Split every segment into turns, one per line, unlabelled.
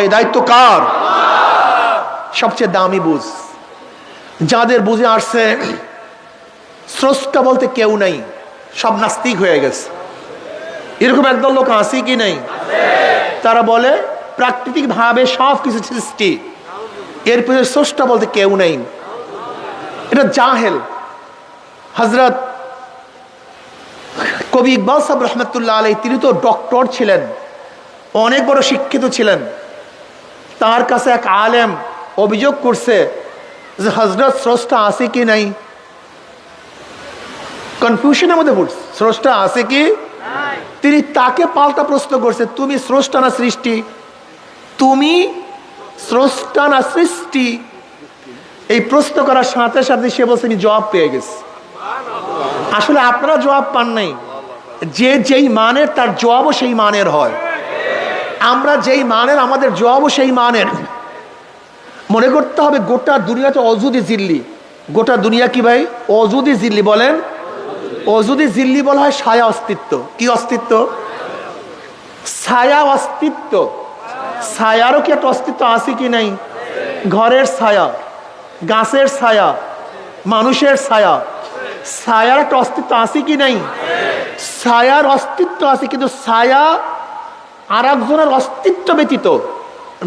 এই দায়িত্ব কার? সবচেয়ে দামি বুঝ, যাদের বুঝে আসছে স্রষ্টা বলতে কেউ নাই, সব নাস্তিক হয়ে গেছে। এরকম একদল লোক আছে কি নাই? তারা বলে প্রাকৃতিক ভাবে সব কিছু সৃষ্টি, এর পেছনে স্রষ্টা বলতে কেউ নেই। এটা জাহেল। হযরত কবি ইকবাল সাহেব রহমতুল্লাহ আলাইহি, তিনি তো ডক্টর ছিলেন, অনেক বড় শিক্ষিত ছিলেন। তার কাছে এক আলেম অভিযোগ করছে যে হযরত স্রষ্টা আছে কি নাই। কনফিউশনের মধ্যে পড়ছে, স্রষ্টা আছে কি? তিনি তাকে পাল্টা প্রশ্ন করছে, তুমি স্রষ্টা না সৃষ্টি? তুমি স্রষ্টা না সৃষ্টি? এই প্রশ্ন করার সাথে সাথে সে বলছে আমি জবাব পেয়ে গেছি। আসলে আপনারা জবাব পান নাই, যে যেই মানের তার জবাবও সেই মানের হয়। আমরা যেই মানের আমাদের জবাবও সেই মানের। মনে করতে হবে গোটা দুনিয়াতে অজুদি জিল্লি। গোটা দুনিয়া কি ভাই? অজুদি জিল্লি। বলেন অজুদি জিল্লি বলা হয় ছায়া অস্তিত্ব। কি অস্তিত্ব? ছায়া অস্তিত্ব। ছায়ারও কি একটা অস্তিত্ব আছে কি নাই? ঘরের ছায়া, গাছের ছায়া, মানুষের ছায়া, ছায়ার একটা অস্তিত্ব আছে কি নাই? ছায়ার অস্তিত্ব আছে, কিন্তু ছায়া আর একজনের অস্তিত্ব ব্যতীত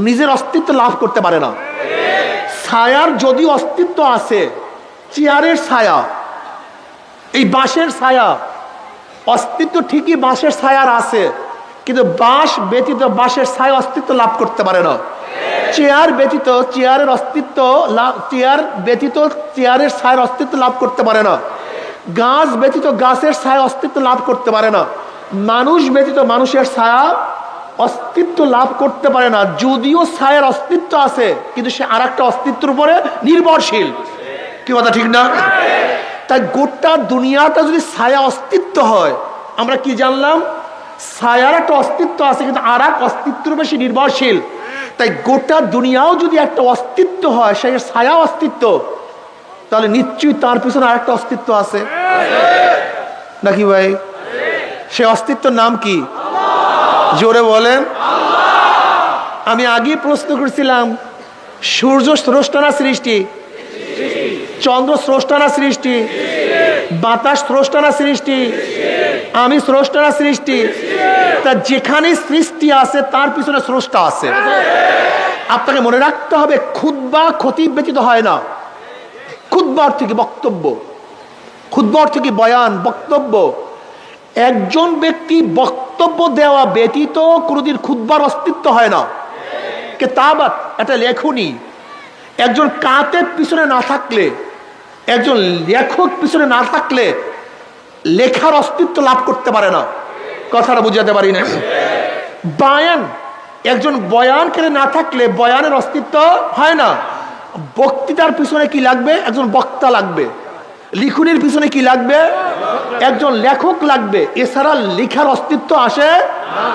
নিজের অস্তিত্ব লাভ করতে পারে না। ছায়ার যদি অস্তিত্ব আছে, চেয়ারের ছায়া, এই বাঁশের ছায়া, অস্তিত্ব ঠিকই বাঁশের ছায়ার আছে, কিন্তু বাঁশ ব্যতীত বাঁশের ছায়া অস্তিত্ব লাভ করতে পারে না। চেয়ার ব্যতীত চেয়ারের অস্তিত্ব, চেয়ার ব্যতীত চেয়ারের ছায়ার অস্তিত্ব লাভ করতে পারে না। গাছ ব্যতীত গাছের ছায়া অস্তিত্ব লাভ করতে পারে না। মানুষ ব্যতীত মানুষের ছায়া অস্তিত্ব লাভ করতে পারে না। যদিও ছায়ার অস্তিত্ব আছে, কিন্তু সে আর একটা অস্তিত্বের উপরে নির্ভরশীল। কি কথা ঠিক না? তাই গোটা দুনিয়াটা যদি ছায়া অস্তিত্ব হয়, আমরা কি জানলাম? ছায়ার একটা অস্তিত্ব আছে, কিন্তু আর এক অস্তিত্বের উপরে সে নির্ভরশীল। তাই গোটা দুনিয়াও যদি একটা অস্তিত্ব হয়, সে ছায়া অস্তিত্ব, তাহলে নিশ্চয়ই তার পিছনে আর একটা অস্তিত্ব আছে নাকি ভাই? সে অস্তিত্বের নাম কি? জোরে বলেন। আমি আগে প্রশ্ন করছিলাম, সূর্য স্রষ্টা না সৃষ্টি? চন্দ্র স্রষ্টা না সৃষ্টি? বাতাস স্রষ্টা না সৃষ্টি? আমি স্রষ্টা না সৃষ্টি? তা যেখানে সৃষ্টি আছে তার পিছনে স্রষ্টা আছে। আপনাকে মনে রাখতে হবে, খুতবা খতিব ব্যতীত হয় না। খুতবা অর্থ কি? বক্তব্য। খুতবা অর্থ কি? বয়ান, বক্তব্য। একজন ব্যক্তি বক্তব্য দেওয়া ব্যতীত কোনোদিন খুতবার অস্তিত্ব হয় না। কিতাবাত, এটা লেখনী। একজন কাতেব পিছনে না থাকলে, একজন লেখক পিছনে না থাকলে লেখার অস্তিত্ব লাভ করতে পারে না। কথাটা বুঝাতে পারি না? বয়ান, একজন বয়ানকারী না থাকলে বয়ানের অস্তিত্ব হয় না। বক্তৃতার পিছনে কি লাগবে? একজন বক্তা লাগবে। লিখনির পিছনে কি লাগবে? একজন লেখক লাগবে। এছাড়া লেখার অস্তিত্ব আসে?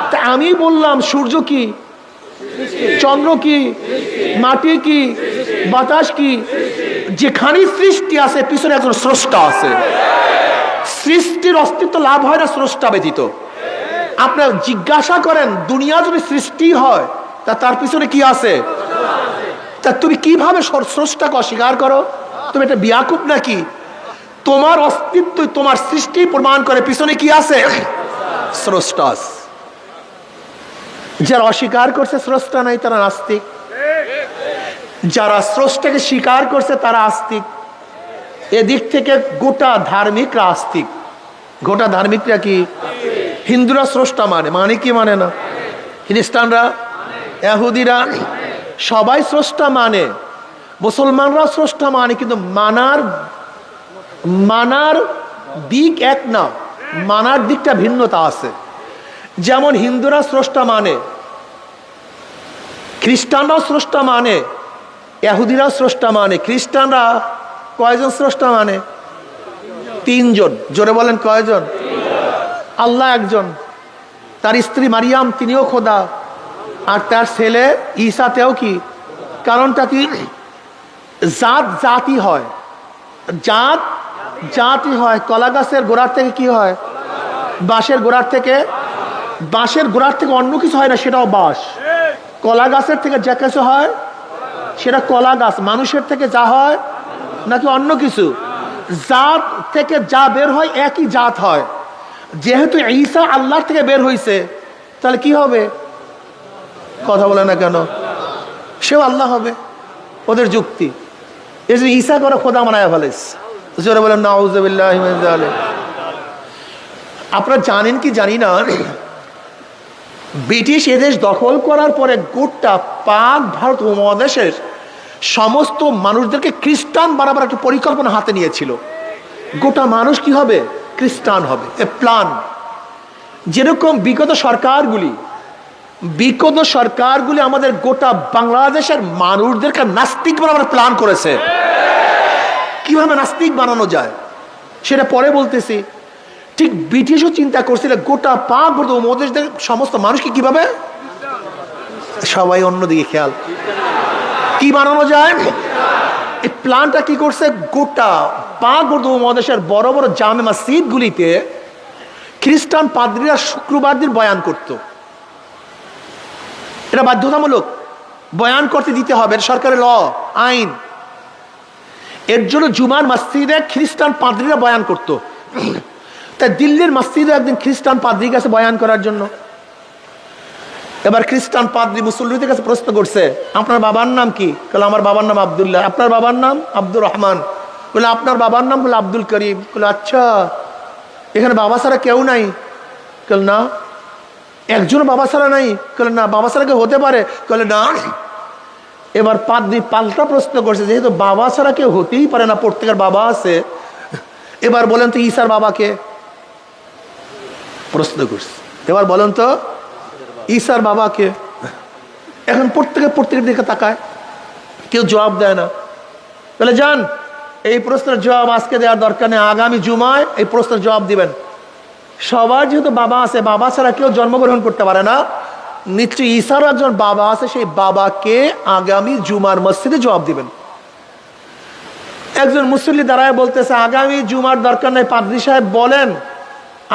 তা আমি বললাম সূর্য কি, চন্দ্র কি, মাটি কি, বাতাস কি? যেখানে সৃষ্টি আছে পিছনে একজন স্রষ্টা আছে। সৃষ্টির অস্তিত্ব লাভ হয় না স্রষ্টা ব্যতীত। আপনার জিজ্ঞাসা করেন, দুনিয়া যদি সৃষ্টি হয় তা তার পিছনে কি আছে? তা তুমি কিভাবে স্রষ্টাকে অস্বীকার করো? তুমি এটা বিয়াকুব নাকি? তোমার অস্তিত্ব তোমার সৃষ্টি প্রমাণ করে পিছনে কি আছে? স্রষ্টা। যারা অস্বীকার করছে স্রষ্টা নাই, তারা নাস্তিক। যারা স্রষ্টাকে স্বীকার করছে তারা আস্তিক। এদিক থেকে গোটা ধার্মিকরা আস্তিক। গোটা ধার্মিকরা কি? হিন্দুরা স্রষ্টা মানে, মানে কি মানে না? খ্রিস্টানরা, ইহুদিরা সবাই স্রষ্টা মানে। মুসলমানরা স্রষ্টা মানে, কিন্তু মানার দিক এক না, মানার দিকটা ভিন্নতা আছে। যেমন হিন্দুরা স্রষ্টা মানে, খ্রিস্টানরাও স্রষ্টা মানে, ইহুদিরাও স্রষ্টা মানে। খ্রিস্টানরা কয়জন স্রষ্টা মানে? 3 জন। জোরে বলেন কয়জন? আল্লাহ একজন, তার স্ত্রী মারিয়াম তিনিও খোদা, আর তার ছেলে ঈসাতেও কি? কারণটা কি? জাত জাতি হয়, জাত জাতি হয়। কলা গাছের গোড়ার থেকে কি হয়? বাঁশের গোড়ার থেকে, বাঁশের গোড়ার থেকে অন্য কিছু হয় না, সেটাও বাঁশ। কলা গাছের থেকে যা কিছু হয় সেটা কলা গাছ, মানুষের থেকে যা হয় নাকি অন্য কিছু? জাত থেকে যা বের হয় একই জাত হয়। যেহেতু ঈসা আল্লাহর থেকে বের হয়েছে, তাহলে কি হবে? কথা বলে না কেন? সেও আল্লাহ হবে। ওদের যুক্তি এই যে ঈসা করে খোদা বানায় ফেলেছে। জোরে বলেন নাউযুবিল্লাহি মিন যালিক। আপনারা জানেন কি জানি না, ব্রিটিশ এদেশ দখল করার পরে গোটা পাক ভারত উপমহাদেশের সমস্ত মানুষদেরকে খ্রিস্টান বানাবার একটা পরিকল্পনা হাতে নিয়েছিল। গোটা মানুষ কি হবে? খ্রিস্টান হবে। এ প্ল্যান। যেরকম বিগত সরকারগুলি আমাদের গোটা বাংলাদেশের মানুষদেরকে নাস্তিক বানাবার প্ল্যান করেছে। কিভাবে নাস্তিক বানানো যায় সেটা পরে বলতেছি। ঠিক ব্রিটিশও চিন্তা করছিল গোটা পাক ভারত উপমহাদেশের সমস্ত মানুষকে কিভাবে, সবাই অন্যদিকে খেয়াল, কি বানানো যায়। এই প্ল্যানটা কি করছে? গোটা পাক ভারত উপমহাদেশের বড় বড় জামে মসজিদগুলিতে খ্রিস্টান পাদ্রীরা শুক্রবার দিন বয়ান করত। এটা বাধ্যতামূলক, বয়ান করতে দিতে হবে, সরকারের ল আইন। এর জন্য জুমার মসজিদে খ্রিস্টান পাদ্রীরা বয়ান করত। তাই দিল্লির মসজিদে একদিন খ্রিস্টান পাদ্রী গেছে বয়ান করার জন্য। এবার খ্রিস্টান পাদ্রী মুসল্লিদের কাছে প্রশ্ন করছে, আপনার বাবার নাম কি? বলে আমার বাবার নাম আব্দুল্লাহ। আপনার বাবার নাম? আব্দুর রহমান। বলে আপনার বাবার নাম? বলে আব্দুল করিম। বলে আচ্ছা, এখানে বাবা ছাড়া কেউ নাই? বলে না। একজন বাবা ছাড়া নাই? বলে না। বাবা ছাড়া কেউ হতে পারে? বলে না। এবার পাদ্রী পাল্টা প্রশ্ন করছে, যেহেতু বাবা ছাড়া কেউ হতেই পারে না, প্রত্যেকের বাবা আছে, এবার বলেন তো ঈসার বাবাকে? প্রশ্ন করছে, এবার বলেন তো ঈসার বাবাকে? এখন প্রত্যেকের দিকে তাকায়, কেউ জবাব দেয় না। বলে যান, এই প্রশ্নের জবাব আজকে দেওয়ার দরকার নেই, আগামী জুমায় এই প্রশ্নের জবাব দিবেন। সবার যেহেতু বাবা আছে, বাবা ছাড়া কেউ জন্মগ্রহণ করতে পারে না, নিশ্চয়ই ঈসার একজন বাবা আছে, সেই বাবাকে আগামী জুমার মসজিদে জবাব দিবেন। একজন মুসল্লি দাঁড়ায় বলতেছে, আগামী জুমার দরকার নাই, পাদ্রী সাহেব বলেন,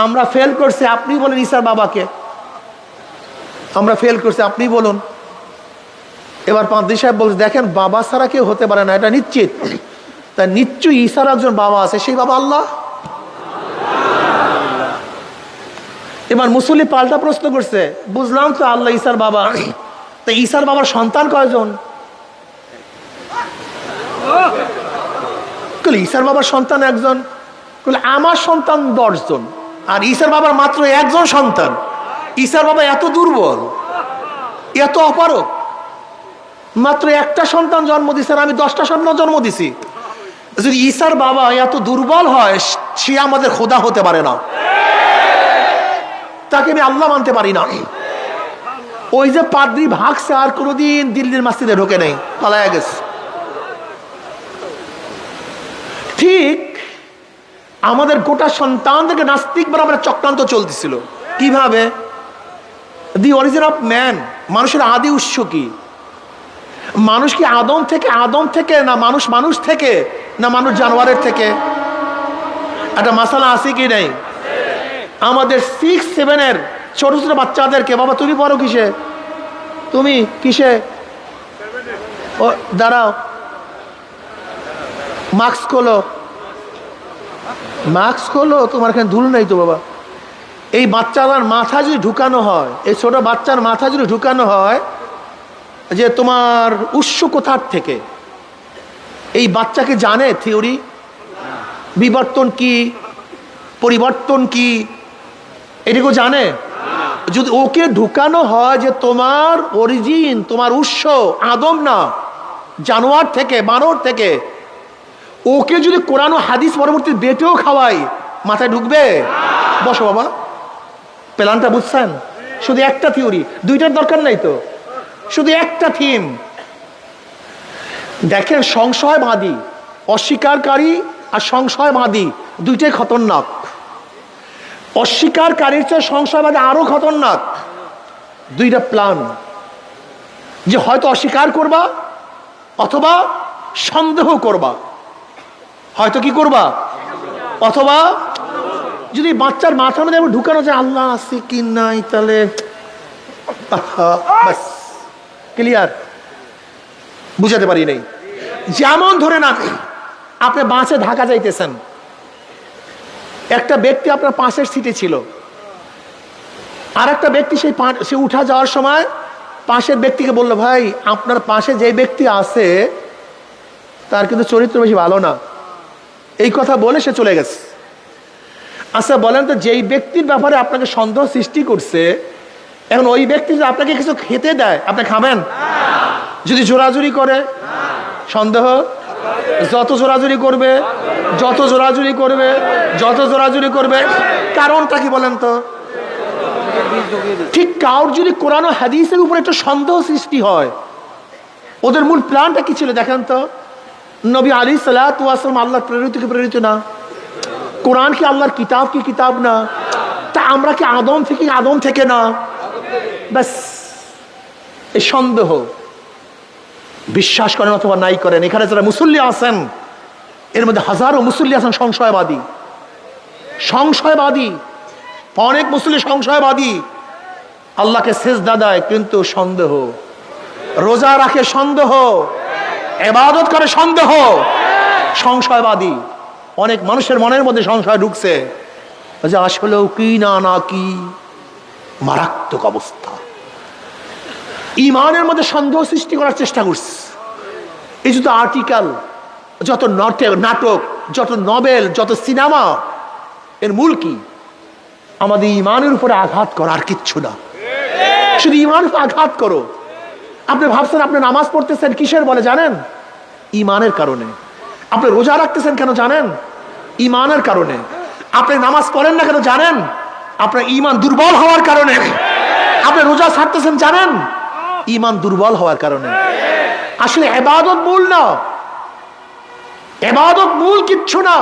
আমরা ফেল করছি, আপনি বলেন ঈসার বাবাকে। আমরা ফেল করছি, আপনি বলুন। এবার পাদ্রী সাহেব বলছে, দেখেন বাবা ছাড়া কেউ হতে পারে না, এটা নিশ্চিত। তাই নিশ্চয়ই ঈসার একজন বাবা আছে, সেই বাবা আল্লাহ। এবার মুসল্লি পাল্টা প্রশ্ন করছে, বুঝলাম তো আল্লাহ ঈসার বাবা, তা ঈসার বাবার সন্তান কয়জন? ঈসার বাবার সন্তান একজন। আমার সন্তান 10 জন, আর ঈসার বাবার মাত্র একজন সন্তান। ঈসার বাবা এত দুর্বল, এত অপারগ, মাত্র একটা সন্তান জন্ম দিছে, আর আমি 10টা সন্তান জন্ম দিছি। যদি ঈসার বাবা এত দুর্বল হয়, সে আমাদের খোদা হতে পারে না, তাকে আমি আল্লাহ মানতে পারি না। ওই যে পাদ্রী ভাগছে, আর কোনোদিন দিল্লির মসজিদে ঢোকে নেই, পালায়া গেছে। ঠিক আমাদের গোটা সন্তানদেরকে নাস্তিক বানাবার চক্রান্ত চলতেছিল। কিভাবে? দি অরিজিন অফ ম্যান, মানুষের আদি উৎস কি? মানুষ কি আদম থেকে না মানুষ থেকে, না মানুষ জানোয়ারের থেকে? একটা মাসালা আছে কি নাই? আমাদের 6-7 ছোট ছোট বাচ্চাদেরকে, বাবা তুমি পড়ো কিসে? তুমি কিসে? ও দাঁড়াও, মাস্ক খোলো, তোমার এখানে ধুল নেই তো বাবা। এই বাচ্চার মাথা যদি ঢুকানো হয়, এই ছোট বাচ্চার মাথা যদি ঢুকানো হয় যে তোমার উৎস কোথার থেকে, এই বাচ্চাকে জানে থিওরি বিবর্তন কি, পরিবর্তন কি, এটুকু জানে? যদি ওকে ঢুকানো হয় যে তোমার অরিজিন, তোমার উৎস আদম না জানোয়ার থেকে, বানর থেকে, ওকে যদি কোরআন ও হাদিস পরবর্তী বেটেও খাওয়াই, মাথায় ঢুকবে? বসো বাবা, প্ল্যানটা বুঝছেন? শুধু একটা থিওরি, দুইটার দরকার নাই তো, শুধু একটা থিম। দেখেন, সংশয়বাদী, অস্বীকারী আর সংশয়বাদী দুইটাই খতরনাক। অস্বীকারীর চেয়ে সংশয়বাদী আরো খতরনাক। দুইটা প্ল্যান, যে হয়তো অস্বীকার করবা অথবা সন্দেহ করবা। হয়তো কি করবা? অথবা যদি বাচ্চার মাথার মধ্যে ঢুকানো যায় আল্লাহ আছে কি নাই, তাহলে ক্লিয়ার? বুঝাতে পারি নাই। যেমন ধরে না, আপনি বাসে ঢাকা যাইতেছেন, একটা ব্যক্তি আপনার পাশের সিটে ছিল, আর একটা ব্যক্তি সে উঠা যাওয়ার সময় পাশের ব্যক্তিকে বলল, ভাই আপনার পাশে যে ব্যক্তি আছে তার কিন্তু চরিত্র বেশি ভালো না, এই কথা বলে সে চলে গেছে। আচ্ছা বলেন তো, যেই ব্যক্তির ব্যাপারে আপনাকে সন্দেহ সৃষ্টি করছে, এখন ওই ব্যক্তি যদি আপনাকে কিছু খেতে দেয়, আপনি খাবেন? যদি জোরাজুরি করে, সন্দেহ? যত জোরাজুরি করবে, যত জোরাজুরি করবে, যত জোরাজুরি করবে, কারণটা কি বলেন তো? ঠিক কাউর যদি কোরআন ও হাদিসের উপর একটা সন্দেহ সৃষ্টি হয়, ওদের মূল প্ল্যানটা কি ছিল দেখেন তো? নবী আলাইহিস সালাম আল্লাহর প্রেরিত কি প্রেরিত না? কোরআন কি আল্লাহর কিতাব কি কিতাব না? তা আমরা কি আদম থেকে না? ব্যাস, এই সন্দেহ। বিশ্বাস করেন অথবা নাই করেন, এখানে যারা মুসল্লি আছেন, এর মধ্যে হাজারো মুসল্লি আছেন সংশয়বাদী। সংশয়বাদী, অনেক মুসল্লি সংশয়বাদী। আল্লাহকে সেজদা দেয় কিন্তু সন্দেহ, রোজা রাখে সন্দেহ, ইবাদত করে সন্দেহ, সংশয়বাদী। অনেক মানুষের মনের মধ্যে সংশয় ঢুকছে যে আসলেও কি না কি, মারাত্মক অবস্থা। ইমানের মধ্যে সন্দেহ সৃষ্টি করার চেষ্টা করছে। এই যত আর্টিকেল, যত নাটক, যত নভেল, যত সিনেমা, এর মূল কি? আমাদের ইমানের উপরে আঘাত করা, আর কিচ্ছু না। শুধু ইমানের উপরে আঘাত করো। আপনি ভাবছেন আপনি নামাজ পড়তেছেন কিসের বলে জানেন? ইমানের কারণে। আপনি রোজা রাখতেছেন কেন জানেন? ইমানের কারণে। আপনি নামাজ পড়েন না কেন জানেন? আপনার ইমান দুর্বল হওয়ার কারণে। আপনি রোজা ছাড়তেছেন জানেন? ইমান দুর্বল হওয়ার কারণে। আসলে ইবাদত মূল না, ইবাদত মূল কিচ্ছু না।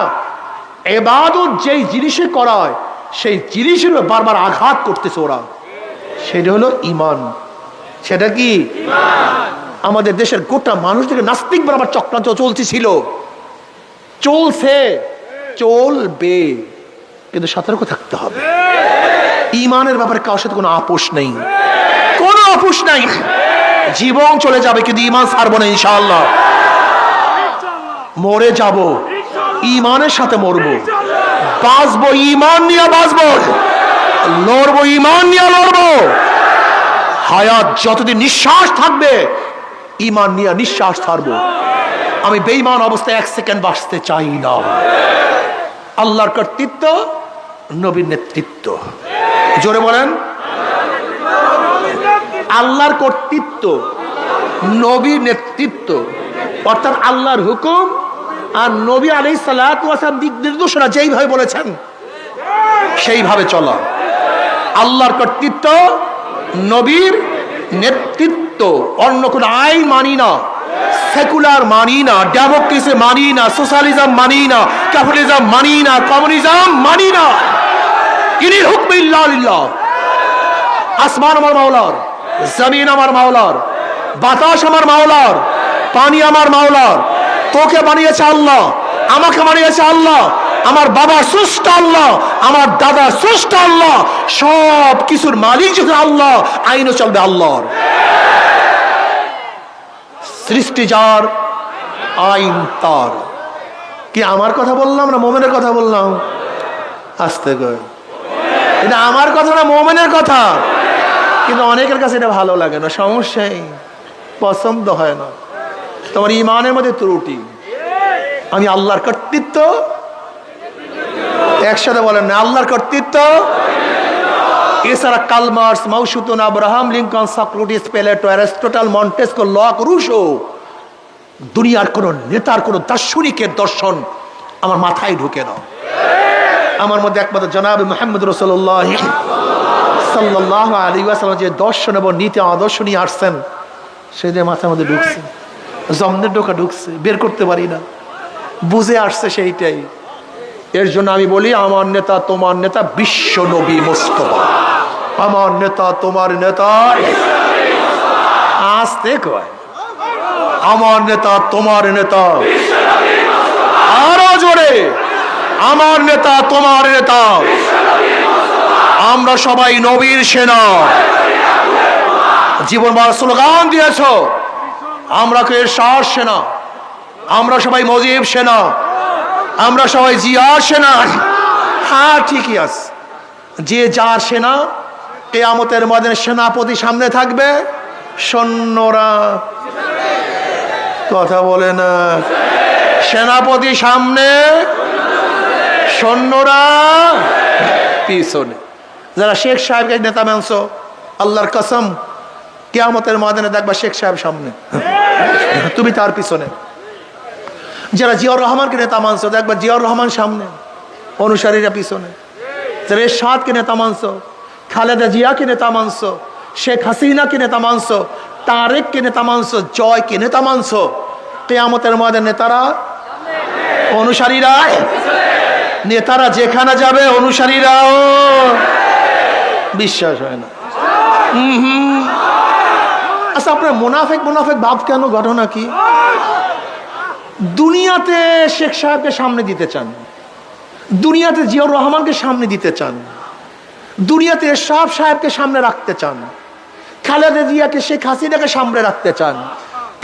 ইবাদত যেই জিনিসে করায় সেই জিনিসের বারবার আঘাত করতেছে ওরা, সেটা হলো ইমান। সেটা কি? আমাদের দেশের গোটা মানুষদের নাস্তিক বরাবর চক্রান্ত চলছিল, চলছে, চলবে, কিন্তু সতর্ক থাকতে হবে। ইমানের ব্যাপারে কারোর সাথে কোনো আপোষ নেই, কোনো আপোষ নাই। জীবন চলে যাবে কিন্তু ইমান ছাড়বো না ইনশাআল্লাহ। মরে যাব, ইমানের সাথে মরবো, বাঁচবো ইমান নিয়ে বাঁচবো, লড়বো ইমান নিয়ে লড়বো। হায়াত যতদিন নিঃশ্বাস থাকবে ইমান নিয়ে নিঃশ্বাস ছাড়বো। আমি বেঈমান অবস্থায় এক সেকেন্ড বাঁচতে চাই না। আল্লাহর কর্তৃত্ব, নবীর নেতৃত্ব, জোরে বলেন। আল্লাহর কর্তৃত্ব, নবীর নেতৃত্ব, অর্থাৎ আল্লাহর হুকুম আর নবী আলাইহিস সালাতু ওয়াস সালাম দিক নির্দেশনা যেইভাবে বলেছেন সেইভাবে চলা। আল্লাহর কর্তৃত্ব, নবীর নেতৃত্ব, অন্য কোন আইন মানি না, সেকুলার মানি না, ডেমোক্রেসি মানি না, সোশ্যালিজম মানি না, ক্যাপিটালিজম মানি না, কমিউনিজম মানি না। ইনিল হুকমু ইল্লা লিল্লাহ। আসমান আমার মাওলার, জমিন আমার মাওলার, বাতাস আমার মাওলার, পানি আমার মাওলার। তোকে বানিয়েছে আল্লাহ, আমাকে বানিয়েছে আল্লাহ, আমার বাবার স্রষ্টা আল্লাহ, আমার দাদার স্রষ্টা আল্লাহ। সব কিছুর মালিক যখন আল্লাহ, আইনও চলবে আল্লাহর। সৃষ্টি যার, আইন তার। কি আমার কথা বললাম না মোমেনের কথা বললাম? আস্তে করে, এটা আমার কথা না মোমেনের কথা। কিন্তু অনেকের কাছে এটা ভালো লাগে না, সমস্যাই, পছন্দ হয় না। তোমার ইমানের মধ্যে ত্রুটি। আমি আল্লাহর কর্তৃত্ব, একসাথে বলেন না, আল্লাহর কর্তৃত্ব। এছাড়া Karl Marx, Mao Tse-tung, Abraham Lincoln, Socrates, Plato, Aristotle, Montesquieu, Locke, Rousseau, দুনিয়ার কোন নেতার, কোন দার্শনিকের দর্শন আমার মাথায় ঢুকে না। আমার মধ্যে একমাত্র জনাব মুহাম্মদ রাসূলুল্লাহ সাল্লাল্লাহু আলাইহি ওয়াসাল্লাম যে দর্শন এবং নীতি আদর্শ নিয়ে আসছেন, সেটা মাথার মধ্যে ঢুকছে, জমনের ঢোকা ঢুকছে, বের করতে পারি না, বুঝে আসছে সেইটাই। এর জন্য আমি বলি, আমার নেতা তোমার নেতা বিশ্ব নবী মুস্তাফা। আমার নেতা তোমার নেতা, আসতে কয়, আমার নেতা তোমার নেতা, আরো জোরে, আমার নেতা তোমার নেতা। আমরা সবাই নবীর সেনা, জীবন বড় স্লোগান দিয়েছ, আমরা কে এরশাদ সেনা, আমরা সবাই মুজিব সেনা, আমরা সবাই জিয়া সেনা। হ্যাঁ ঠিকই আছে, যে যার সেনা কিয়ামতের ময়দানে সেনাপতি সামনে থাকবে, সৈন্যরা কথা বলে না, সেনাপতি সামনে সৈন্যরা পিছনে। যারা শেখ সাহেবকে নেতা মানছ, আল্লাহর কসম কিয়ামতের ময়দানে দেখবা শেখ সাহেব সামনে, তুমি তার পিছনে। যারা জিয়াউর রহমানকে নেতা মানছ, দেখবা জিয়াউর রহমান সামনে, অনুসারীরা পিছনে। যারা এরশাদকে নেতা মানছ, খালেদা জিয়াকে নেতা মানছ, শেখ হাসিনাকে নেতা মানছ, তারেককে নেতা মানছ, জয়কে নেতা মানছ, কিয়ামতের ময়দানে নেতারা অনুসারীরা, নেতারা যেখানে যাবে অনুসারীরাও বিশ্বাস হয় না। আচ্ছা, আপনার মুনাফিক মুনাফিক ভাব কেন? ঘটনা কি? দুনিয়াতে শেখ সাহেবকে সামনে দিতে চান, দুনিয়াতে জিয়াউর রহমানকে সামনে দিতে চান, দুনিয়াতে এরশাদ সাহেবকে সামনে রাখতে চান, খালেদা জিয়াকে শেখ হাসিনাকে সামনে রাখতে চান,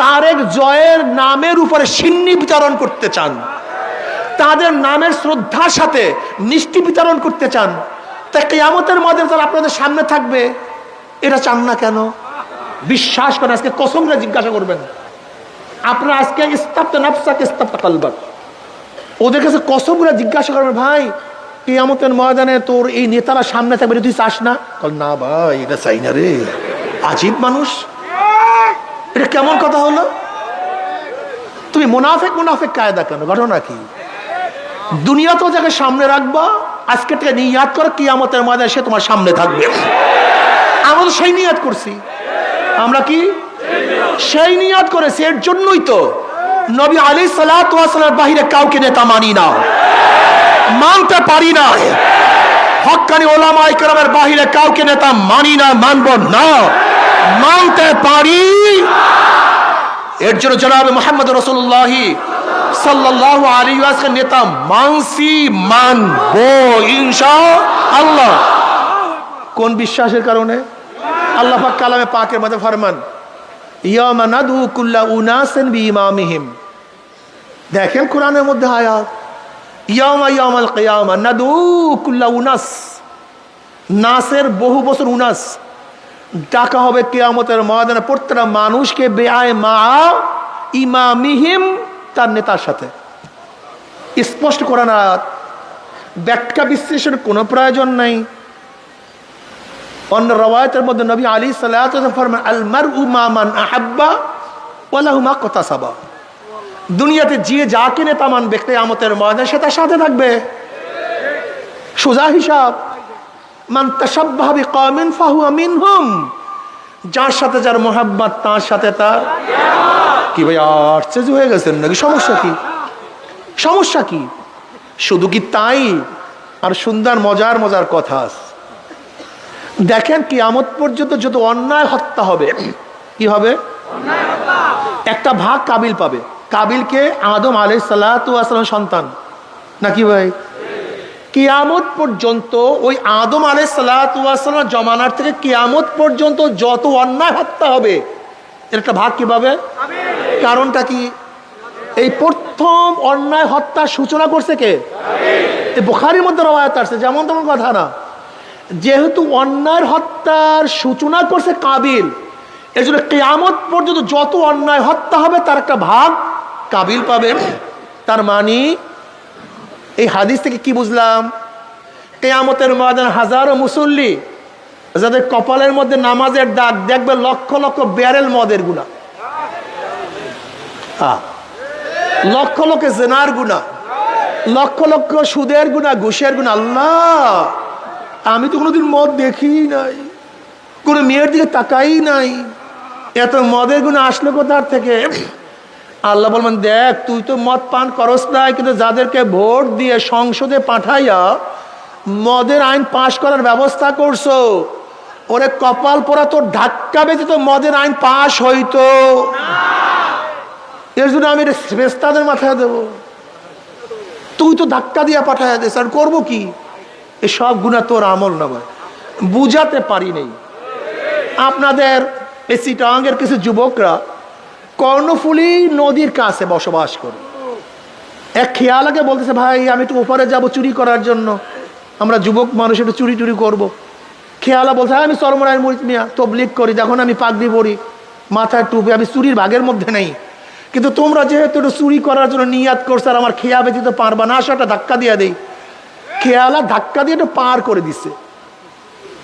তারেক জয়ের নামের উপরে সিন্নি বিতরণ করতে চান, তাদের নামের শ্রদ্ধার সাথে মিষ্টি বিতরণ করতে চান, তা কিয়ামতের মধ্যে তারা আপনাদের সামনে থাকবে, এটা চান না কেন? বিশ্বাস করেন, আজকে কসম করে জিজ্ঞাসা করবেন, আপনারা আজকে ইস্তাবতা নাফসাকে ইস্তাবতা কলবাক, ওদের কাছে কসম করে জিজ্ঞাসা করবেন, ভাই কিয়ামতের ময়দানে তোর এই নেতারা সামনে থাকবে, তুই চাস না? না ভাই, এটা চাই না রে। আজীব মানুষ, এটা কেমন কথা হলো? তুমি মুনাফিক মুনাফিক কায়দা কেন? ঘটনা কি? দুনিয়া তো যাকে সামনে রাখবা, আজকে থেকে নিয়াত করো কিয়ামতের ময়দানে সে তোমার সামনে থাকবে। আমরা তো সেই নিয়াত করছি, আমরা কি সেই নিয়াত করেছি। এর জন্যই তো নবী আলাইহিস সালাতু ওয়াস সালামের বাহিরে কাউকে নেতা মানি না, মানতে পারি না। হক্কানি ওলামায়ে কেরামের বাহিরে কাউকে নেতা মানি না, মানব না, মানতে পারি। এর জন্য জনাবে মুহাম্মদ রাসূলুল্লাহ সাল্লাল্লাহু আলাইহি ওয়াসাল্লাম নেতা মানছি, মানবো ইনশাআল্লাহ। কোন বিশ্বাসের কারণে? আল্লাহ পাক কালামে পাকের মধ্যে ফরমান, ইয়ামা নাদু কুল্লা উনাসিন বিইমামিহিম। দেখেন কোরআনের মধ্যে আয়াত, ইয়ামা ইয়ামাল কিয়ামা নাদু কুল্লা উনাস, নাসের বহু বছর উনাস, ডাকা হবে কিয়ামতের ময়দানে প্রত্যেকটা মানুষকে বেআয় মা ইমামিহিম, তার নেতার সাথে। স্পষ্ট কোরআন আয়াত, ব্যাখ্যা বিশ্লেষণের কোনো প্রয়োজন নাই। অন্য রওয়ায়াতের মধ্যে নবী আলাইহিস সালাতু ওয়াস সালাম ফরমান, আল মারউ মা মান আহাব্বা ওয়া লাহু মা কাতাসাবা। দুনিয়াতে যে যাকে নেতা মানবে কিয়ামতের ময়দানে সে তার সাথে থাকবে। সোজা হিসাব, মান তাশাব্বাহা বিকওমিন ফাহুয়া মিনহুম। যার সাথে যার মোহাব্বত তার সাথে তার কি। ভাই আশ্চর্য হয়ে গেছেন নাকি? সমস্যা কি? সমস্যা কি? শুধু কি তাই? আর সুন্দর মজার মজার কথা আছে। দেখেন কিয়ামত পর্যন্ত যত অন্যায় হত্যা হবে, কি হবে? একটা ভাগ কাবিল পাবে। কাবিলকে আদম আলাইহিস সালাতু ওয়াস সালাম সন্তান নাকি ভাই? কিয়ামত পর্যন্ত ওই আদম আলাইহিস সালাতু ওয়াস সালাম জমানার থেকে কিয়ামত পর্যন্ত যত অন্যায় হত্যা হবে এর একটা ভাগ কি পাবে? কারণটা কি? এই প্রথম অন্যায় হত্যার সূচনা করছে কে? এই বুখারীর মধ্যে রওয়ায়াত আছে, যেমন তেমন কথা না। যেহেতু অন্যায় হত্যার সূচনা করছে কাবিল, এর জন্য কিয়ামত পর্যন্ত যত অন্যায় হত্যা হবে তার একটা ভাগ কাবিল পাবে। তার মানে এই হাদিস থেকে কি বুঝলাম? কিয়ামতের ময়দানে হাজারো মুসল্লি যাদের কপালের মধ্যে নামাজের দাগ, দেখবে লক্ষ লক্ষ ব্যারেল মদের গুনাহ, লক্ষ লক্ষ জেনার গুনাহ, লক্ষ লক্ষ সুদের গুনাহ, ঘুষের গুনাহ। আল্লাহ, আমি তো কোনোদিন মদ দেখি নাই, কোনো মেয়ের দিকে তাকাই নাই, এত মদের গুনাহ আসলো কোথার থেকে? আল্লাহ বলবেন, দেখ তুই তো মদ পান করস নাই, কিন্তু যাদেরকে ভোট দিয়ে সংসদে পাঠাইয়া মদের আইন পাশ করার ব্যবস্থা করছো, ওরে কপাল পোড়া, তোর ধাক্কা বেঁচে তো মদের আইন পাশ হইতো। এর জন্য আমি শ্রেষ্ঠাদের মাথায় দেবো, তুই তো ধাক্কা দিয়ে পাঠাইয়া দিস, আর করবো কি? এসব গুনাহ তোর আমল নামায়। বুঝাতে পারি নেই। আপনাদের এই চিটাগাঙ্গের কিছু যুবকরা কর্ণফুলী নদীর কাছে বসবাস করে। এক খেয়ালাকে বলতেছে, ভাই আমি একটু ওপারে যাব চুরি করার জন্য, আমরা যুবক মানুষ একটু চুরি টুরি করবো। খেয়ালা বলছে, আমি চরমরায়ের মুরিদ মিয়া, তবলিগ করি, যখন আমি পাগড়ি পরি, মাথায় টুপি, আমি চুরির ভাগের মধ্যে নেই, কিন্তু তোমরা যেহেতু একটু চুরি করার জন্য নিয়াত করছো আর আমার খেয়া ব্যতীত পারবা না, আসো একটা ধাক্কা দিয়ে দেই। খেয়ালা ধাক্কা দিয়ে একটু পার করে দিচ্ছে।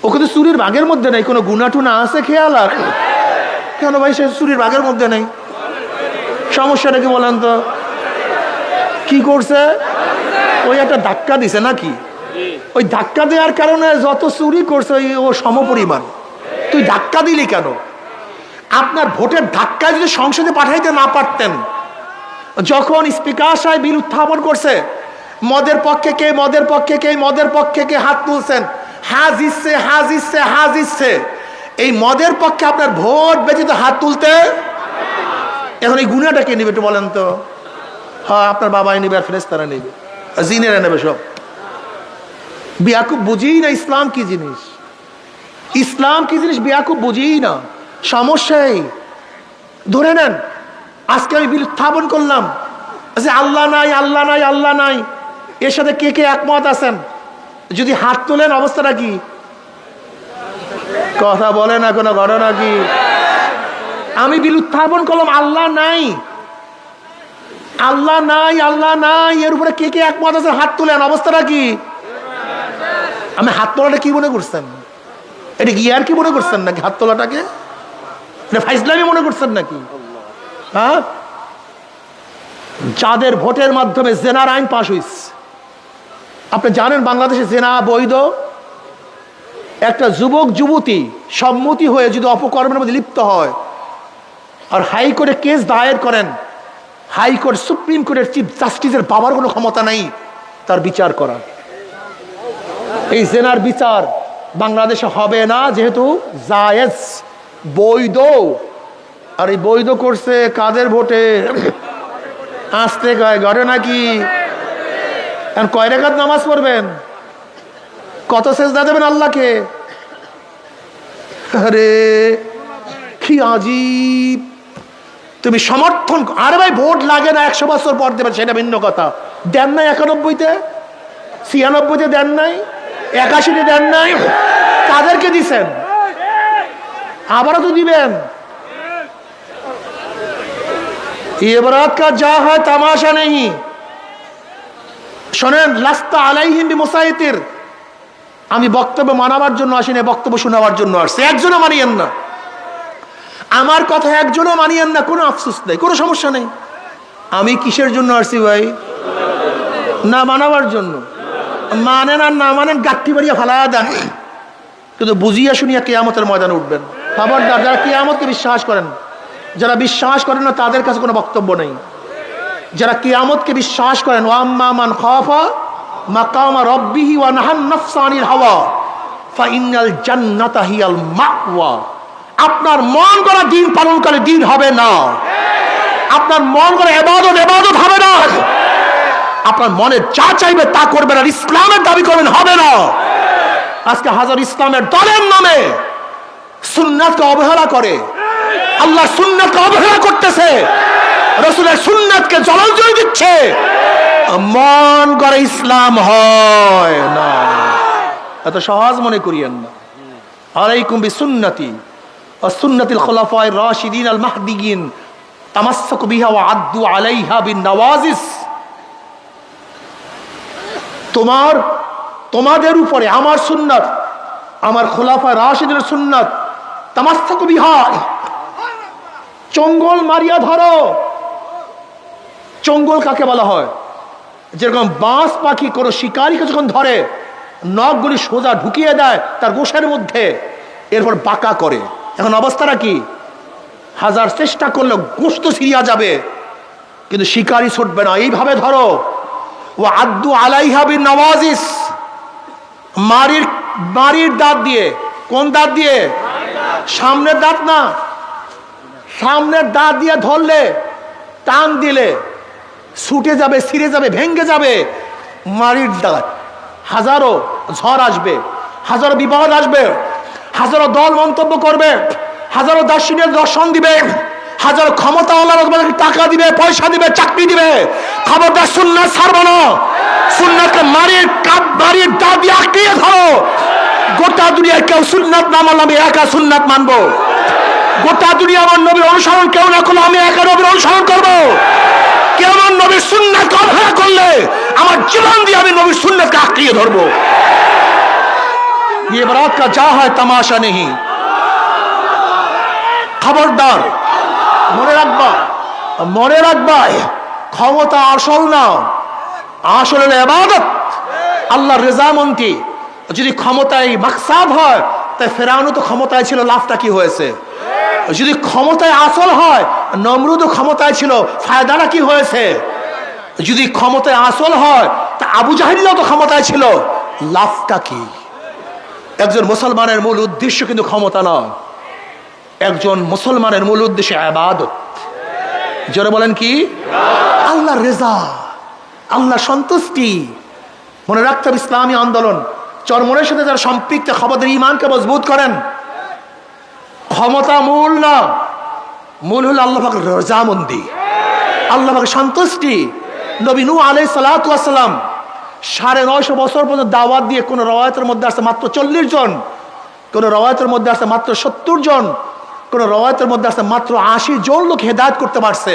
ও কিন্তু চুরির ভাগের মধ্যে নেই, কোনো গুণা টুনা আছে খেয়ালার? কেন ভাই সে চুরির ভাগের মধ্যে নেই? সমস্যাটা কি বলেন তো? কি করছে? ওই একটা ধাক্কা দিছে নাকি? ওই ধাক্কা দেওয়ার কারণে যত চুরি করছে ও সমপরিমাণ। তুই ধাক্কা দিলি কেন? আপনার ভোটের ধাক্কা যদি সংসদে পাঠাইতে না পারতেন, যখন স্পিকার সাহেব বিল উত্থাপন করছে, মদের পক্ষে কে, মদের পক্ষে কে, মদের পক্ষে কে হাত তুলছেন, হ্যাঁ জিতছে, হ্যাঁ জিতছে, হ্যাঁ জিতছে, এই মদের পক্ষে আপনার ভোট ব্যতীত হাত তুলতে। এখন এই গুণাটা কে নেবে একটু বলেন তো? হ্যাঁ, আপনার বাবাই নেবে আর ফেরেশতারা নেবে, জিনেরা নেবে সব। বেয়াকুব বুঝেই না ইসলাম কি জিনিস, ইসলাম কি জিনিস বেয়াকুব বুঝেই না। সমস্যাই ধরে নেন, আজকে আমি বিল উত্থাপন করলাম যে আল্লাহ নাই, আল্লাহ নাই, আল্লাহ নাই, এর সাথে কে কে একমত আছেন? যদি হাত তোলেন অবস্থাটা কি? কথা বলে না, কোনো ঘটনা কি? আমি বিল উত্থাপন করলাম আল্লাহ নাই, আল্লাহ নাই, আল্লাহ নাই, এর উপরে কে কে একমত আছেন? হাত তোলেন, অবস্থাটা কি? আমি হাত তোলাটা কি মনে করছেন? এটা কি আর কি মনে করছেন নাকি? হাত তোলাটাকে ফাইজলামি মনে করছেন নাকি? হ্যাঁ, যাদের ভোটের মাধ্যমে জেনার আইন পাশ হয়েছে, আপনি জানেন বাংলাদেশে জেনা বৈধ। একটা যুবক যুবতী সম্মতি হয়ে যদি অপকর্মের মধ্যে লিপ্ত হয় আর হাইকোর্টে কেস দায়ের করেন, হাইকোর্ট সুপ্রিম কোর্টের চিফ জাস্টিসের বাবার কোনো ক্ষমতা নাই তার বিচার করার। এই জেনার বিচার বাংলাদেশে হবে না, যেহেতু জায়েজ, বৈধ। আর এই বৈধ করছে কাদের ভোটে? আসতে কয় ঘরে নাকি? কয় রাকাত নামাজ পড়বেন? কত সেজদা দেবেন আল্লাহকে? আরে কি আজীব! তুমি সমর্থন, আরে ভাই ভোট লাগে না, 100 বছর পর দেবেন সেটা ভিন্ন কথা। দেন নাই 91-তে, 96-তে দেন নাই, 81-তে দেন নাই, কাদেরকে দিছেন? আবারও তো দিবেন। ইবরাত কা যা হয় তামাশা নেই। শোনেন, লাস্তা আলাইহিম বিমুসাইতির, আমি বক্তব্য মানাবার জন্য আসিনি, বক্তব্য শোনাবার জন্য আসছি। একজনও মানিয়েন না আমার কথা, একজনও মানিয়েন না, কোনো আফসোস নেই, কোনো সমস্যা নেই। আমি কিসের জন্য আসছি ভাই? না মানাবার জন্য। মানেন আর না মানেন, গাঠি বাড়িয়া ফালা দেন, কিন্তু বুঝিয়া শুনিয়া কিয়ামতের ময়দানে উঠবেন। খবরদার, যারা কিয়ামতকে বিশ্বাস করেন, যারা বিশ্বাস করেন না তাদের কাছে কোনো বক্তব্য নেই। যারা কিয়ামতকে বিশ্বাস করেন, ওয়াম্মা মান খাফা মাকামা রাব্বিহি ওয়া নাহান নাফসা আনিল হাওয়া ফাইনাল জান্নাতা হিয়াল মাওয়া। আপনার মন করা দিন পালন করে দিন হবে না, আপনার মন করে ইবাদত হবে না, আপনার মনে যা চাইবে তা করবেন, আর ইসলামের দাবি করবেন হবে না। আজকে হাজার ইসলামের দলের নামে সুন্নাতকে অবহেলা করে, আল্লাহর সুন্নাতকে অবহেলা করতেছে, রাসূলের সুন্নাতকে জলাঞ্জলি দিচ্ছে। মন করে ইসলাম হয় না, এত সহজ মনে করিয়েন না। আলাইকুম বিসুন্নতি ওয়া সুন্নাতিল খুলাফায়ে রাশিদিন আল মাহদিয়িন তামাসসাকু বিহা ওয়া আদ্দু আলাইহা বিন নওয়াজিস। তোমাদের উপরে আমার সুন্নাত, আমার খোলাফায়ে রাশিদিনের সুন্নাত, তামাসসাকু বিহা, চঙ্গল মারিয়া ধরো। চঙ্গল কাকে বলা হয়? যেরকম বাঁশ পাখি কোনো শিকারীকে যখন ধরে নখগুলি সোজা ঢুকিয়ে দেয় তার গোশের মধ্যে, এরপর বাঁকা করে। এখন অবস্থাটা কি? হাজার চেষ্টা করলে গোশত ছিঁড়িয়া যাবে, কিন্তু শিকারী ছুটবে না। এইভাবে ধরো। ও আদ্দু আলাইহা বিন নওয়াজিস, মারির দাঁত দিয়ে। কোন দাঁত দিয়ে? সামনের দাঁত না, সামনের দাঁত দিয়ে ধরলে, টান দিলে ছুটে যাবে, ছিঁড়ে যাবে, ভেঙ্গে যাবে। মারির দাঁত, হাজারো ঝড় আসবে, হাজারো বিপদ আসবে, হাজারো দল মন্তব্য করবে, হাজারো দার্শনিক দর্শন দিবে, হাজারো ক্ষমতাওয়ালারা তোমাদেরকে টাকা দিবে, পয়সা দিবে, চাকরি দিবে, খবরদার সুন্নাত ছাড়বো না। সুন্নাতকে মারিয়ে দা দিয়ে আঁকড়িয়ে ধরো। গোটা দুনিয়ায় কেউ সুন্নাত না মানলে আমি একা সুন্নাত মানবো। গোটা দুনিয়া আমার নবীর অনুসরণ কেউ না করলে আমি একা নবীর অনুসরণ করবো। কেউ আমার নবীর সুন্নাতকে অবহেলা করলে আমার জীবন দিয়ে আমি নবীর সুন্নাতকে আঁকড়িয়ে ধরবো। ये बारात का जा है तमाशा नहीं। খবরদার মনে রাখবা ক্ষমতা আসল না, আসল হলো ইবাদত, আল্লাহর রেজামন্দি। যদি ক্ষমতায় মাকসাদ হয় তাই ফেরাউনও তো ক্ষমতায় ছিল, লাভটা কি হয়েছে? যদি ক্ষমতায় আসল হয় নমরুদও ক্ষমতায় ছিল, ফায়দাটা কি হয়েছে? যদি ক্ষমতায় আসল হয় তা আবু জাহেলও তো ক্ষমতায় ছিল, লাভটা কি? একজন মুসলমানের মূল উদ্দেশ্য কিন্তু ক্ষমতা নয়, একজন মুসলমানের মূল উদ্দেশ্য ইবাদত। জোরে বলেন কি? আল্লাহর রেজা, আল্লাহ সন্তুষ্টি। মনে রাখতে হবে ইসলামী আন্দোলন চরমনের সাথে যারা সম্পৃক্ত, খবরদার ঈমানকে মজবুত করেন। ক্ষমতা মূল না, মূল হলো আল্লাহ পাকের রজামন্দি, আল্লাহ পাকের সন্তুষ্টি। নবী নূহ আলাইহিস সালাতু ওয়াস সালাম 950 বছর পর্যন্ত দাওয়াত দিয়ে কোন রওয়ায়াতের মধ্যে আছে মাত্র 40 জন, কোন রওয়ায়াতের মধ্যে আছে মাত্র 70 জন, কোন রওয়ায়াতের মধ্যে আছে মাত্র 80 জন লোক হেদায়েত করতে পারছে।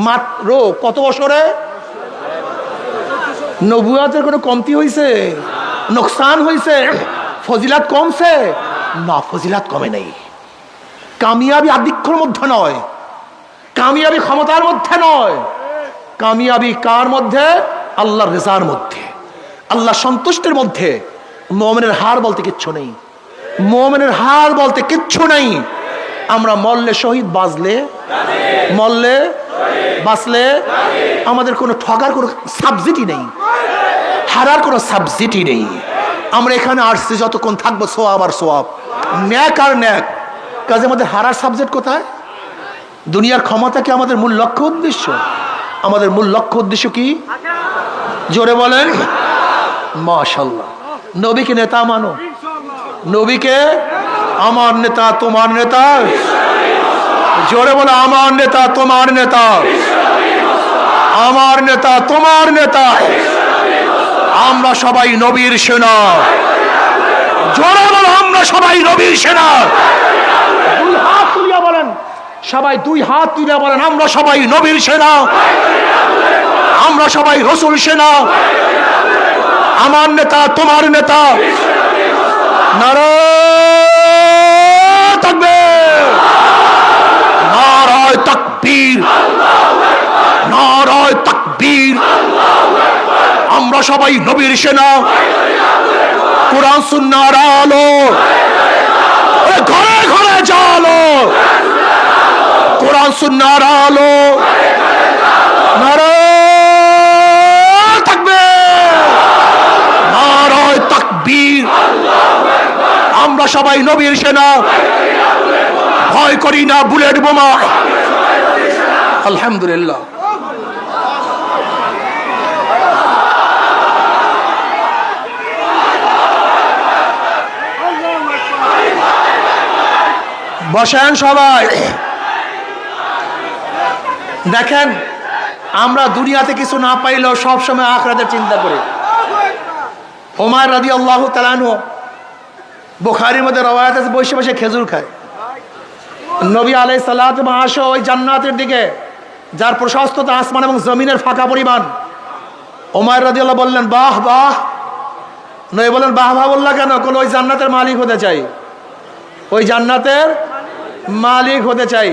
মাত্র কত বছরে? নবুয়তের কোনো কমতি হয়েছে? নোকসান হয়েছে? ফজিলাত কমছে? না, ফজিলাত কমে নেই। কামিয়াবি আধিক্যের মধ্যে নয়, কামিয়াবি ক্ষমতার মধ্যে নয়, কামিয়াবি কার মধ্যে? আল্লাহর রেজার মধ্যে, আল্লাহ সন্তুষ্টির মধ্যে। মুমিনের হার বলতে কিচ্ছু নেই, মুমিনের হার বলতে কিচ্ছু নেই। আমরা মরলে শহীদ, বাঁচলে মরলে বাঁচলে আমাদের কোনো ঠগার কোনো সাবজেক্টই নেই, হারার কোনো সাবজেক্টই নেই। আমরা এখানে আসছি যতক্ষণ থাকবো সোয়াব আর সোয়াব, ন্যাক আর ন্যাক। কাজে আমাদের হারার সাবজেক্ট কোথায়? দুনিয়ার ক্ষমতা কি আমাদের মূল লক্ষ্য উদ্দেশ্য? আমাদের মূল লক্ষ্য উদ্দেশ্য কি? জোরে বলেন মাশাআল্লাহ। নবীকে নেতা মানো, নবীকে আমার নেতা তোমার নেতা। জোরে বলে আমার নেতা তোমার নেতা, আমার নেতা তোমার নেতা। আমরা সবাই নবীর সেনা। জোরে বলো আমরা সবাই নবীর সেনা। দুই হাত তুলিয়া বলেন, সবাই দুই হাত তুলিয়া বলেন আমরা সবাই নবীর সেনা, আমরা সবাই রাসূল সেনা। আমার নেতা তোমার নেতা। নারায়ে তাকবীর, নারায়ে তাকবীর, নারায়ে তাকবীর। আমরা সবাই নবীর সেনা। কোরআন সুন্নাহর আলো ঘরে ঘরে জ্বালো, কোরআন সুন্নাহর আলো। নারায়ে তাকবীর, নারায়ে তাকবীর। আমরা সবাই নবীর সেনা, ভয় করি না বুলেট বোমা। আলহামদুলিল্লাহ। বসেন সবাই। দেখেন, আমরা দুনিয়াতে কিছু না পাইলেও সবসময় আখিরাতের চিন্তা করি। ওমর রাদিয়াল্লাহু তাআলা আনহু, বুখারীর মধ্যে রওয়ায়াত আছে, বসে বসে খেজুর খায়। নবী আলাইহিস সালাতু ওয়াস ওই জান্নাতের দিকে যার প্রশস্ততা আসমান এবং জমিনের ফাঁকা পরিমাণ। ওমর রাদিয়াল্লাহু বললেন বাহ বাহ। নবী বলেন বাহ বাহ বললা কেন? কোন ওই জান্নাতের মালিক হতে চাই, ওই জান্নাতের মালিক হতে চাই।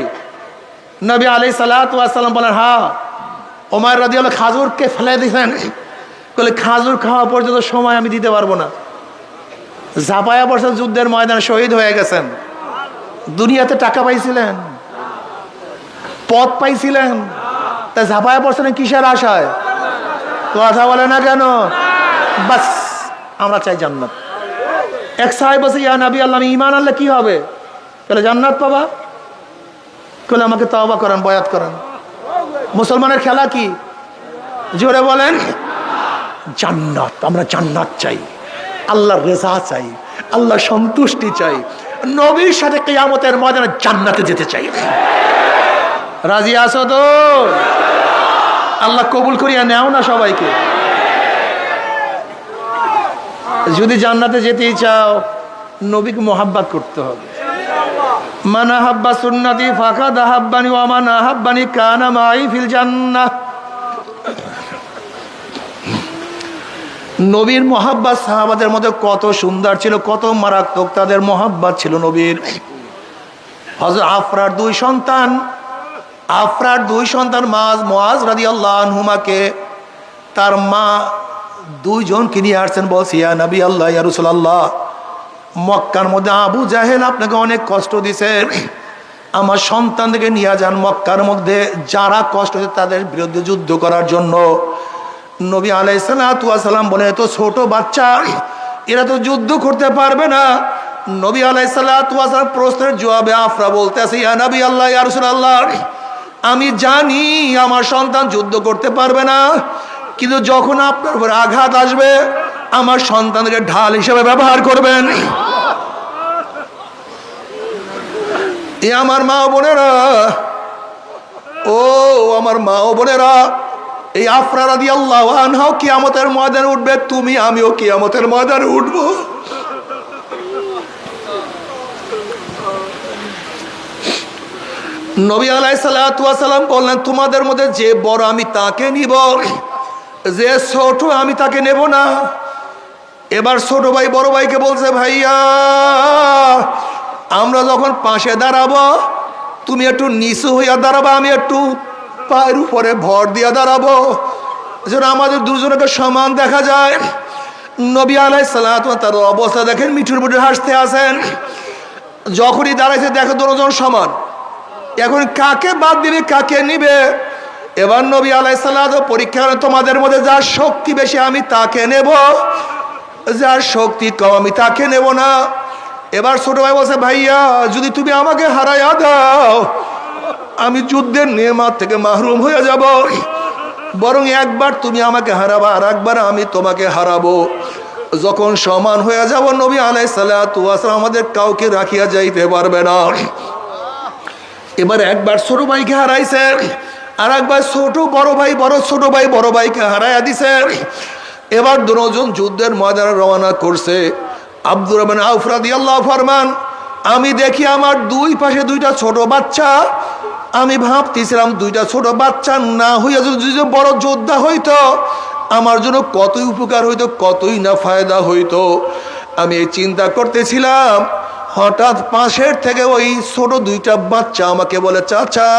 নবী আলাইহিস সালাতু ওয়াস সালাম বলেন হ্যাঁ। ওমর রাদিয়াল্লাহু খাজুরকে ফেলে দিলেন, বলে খাজুর খাওয়া পর্যন্ত সময় আমি দিতে পারবো না। ঝাঁপায়া পড়ছেন, যুদ্ধের ময়দানে শহীদ হয়ে গেছেন। দুনিয়াতে টাকা পাইছিলেন, পদ পাইছিলেন, তা ঝাঁপায়া পড়ছেন কিসের আশায়? কথা বলে না কেন? বাস আমরা চাই জান্নাত। এক সাহেব বলছে ইয়া নবী আল্লাহ, আমি ঈমান আনলে কি হবে? বলে জান্নাত পাবা। বলে আমাকে তওবা করান, বয়াত করান। মুসলমানের খেলা কি? জোরে বলেন জান্নাত। আমরা জান্নাত চাই, আল্লাহর রেজা চাই, আল্লাহর সন্তুষ্টি চাই। নবীর সাথে কিয়ামতের ময়দানে জান্নাতে যেতে চাই। রাজি আছো তো? আল্লাহ কবুল করিয়া নেও না সবাইকে। যদি জান্নাতে যেতেই চাও নবীকে মোহাব্বত করতে হবে। মান আহাব্বা সুন্নতি ফাকাদ আহাব্বানি ওয়া মান আহাব্বানি কানা মাই ফিল জান্নাহ। নবীর মোহাব্বত সাহাবাদের মধ্যে কত সুন্দর ছিল, কত মারাত্মক তাদের মোহাব্বত ছিল নবীর। হযরত আফরার দুই সন্তান মুআজ রাদিয়াল্লাহু আনহুমাকে তার মা দুইজনকে নিয়ে আসছেন, বলছে ইয়া নবী আল্লাহ, ইয়া রাসূলুল্লাহ, মক্কার মধ্যে আবু জাহেল আপনাকে অনেক কষ্ট দিছে, আমার সন্তানদেরকে নিয়ে যান মক্কার মধ্যে, যারা কষ্ট দিচ্ছে তাদের বিরুদ্ধে যুদ্ধ করার জন্য। নবী আলাইহিস সালাতু ওয়াস সালাম বলে, তো ছোট বাচ্চা, এরা তো যুদ্ধ করতে পারবে না। নবী আলাইহিস সালাতু ওয়াস সালাম প্রশ্নের জবাবে আফরা বলতেছে, ইয়া নবী আল্লাহ, ইয়া রাসূলুল্লাহ, আমি জানি আমার সন্তান যুদ্ধ করতে পারবে না, কিন্তু যখন আপনার উপর আঘাত আসবে আমার সন্তানকে ঢাল হিসেবে ব্যবহার করবেন। এ আমার মা বোনেরা, ও আমার মা ও বোনেরা, এই আফরা রাদিয়াল্লাহু আনহা কিয়ামতের ময়দানে উঠবে, তুমি আমিও কিয়ামতের ময়দানে উঠব। নবী আলাইহিস সালাতু ওয়াস সালাম বললেন, তোমাদের মধ্যে যে বড় আমি তাকে নিব, যে ছোট আমি তাকে নেব না। এবার ছোট ভাই বড় ভাইকে বলছে, ভাইয়া আমরা যখন পাশে দাঁড়াবো তুমি একটু নিচু হইয়া দাঁড়াবা, আমি একটু পায়ের উপরে ভর দিয়া দাঁড়াবো, যেন আমাদের দুজনকে সমান দেখা যায়। নবী আলাইহিস সালাতু ওয়াস সালাম তার অবস্থা দেখেন, মিঠুর মুঠে হাসতে আছেন। যখনই দাঁড়াইছে দেখো দুজন সমান, এখন কাকে বাদ দিবে কাকে নিবে? এবার নবী আলাইহিস সালাতু পরীক্ষা করে, তোমাদের মধ্যে যার শক্তি বেশি আমি তাকে নেব, যার শক্তি কম আমি তাকে নেব না। এবার ছোট ভাই বলছে, ভাইয়া যদি তুমি আমাকে হারাইয়া দাও আমি যুদ্ধের নেয়ামত থেকে মাহরুম হয়ে যাব, বরং একবার তুমি আমাকে হারাবা আর একবার আমি তোমাকে হারাবো। যখন সমান হয়ে যাব নবী আলাইহিস সালাতু ওয়াস সালাম আমাদের কাউকে রাখিয়া যাইতে পারবে না। এবার একবার ছোট ভাইকে হারাইছে, আর একবার ছোট বড় ভাই ছোট ভাই বড় ভাইকে হারাইয়া দিছে। এবার দুজন যুদ্ধের ময়দানে রওনা করছে। আব্দুর রহমান আউফ রাদিয়াল্লাহু ফরমান, আমি দেখি আমার দুই পাশে দুইটা ছোট বাচ্চা, আমি ভাবতেছিলাম দুইটা ছোট বাচ্চা না হইয়া যদি বড় যোদ্ধা হইতো আমার জন্য কতই উপকার হইতো, কতই না ফায়দা হইতো। আমি এই চিন্তা করতেছিলাম, হঠাৎ পাশের থেকে ওই ছোট দুইটা বাচ্চা আমাকে বলে, চাচা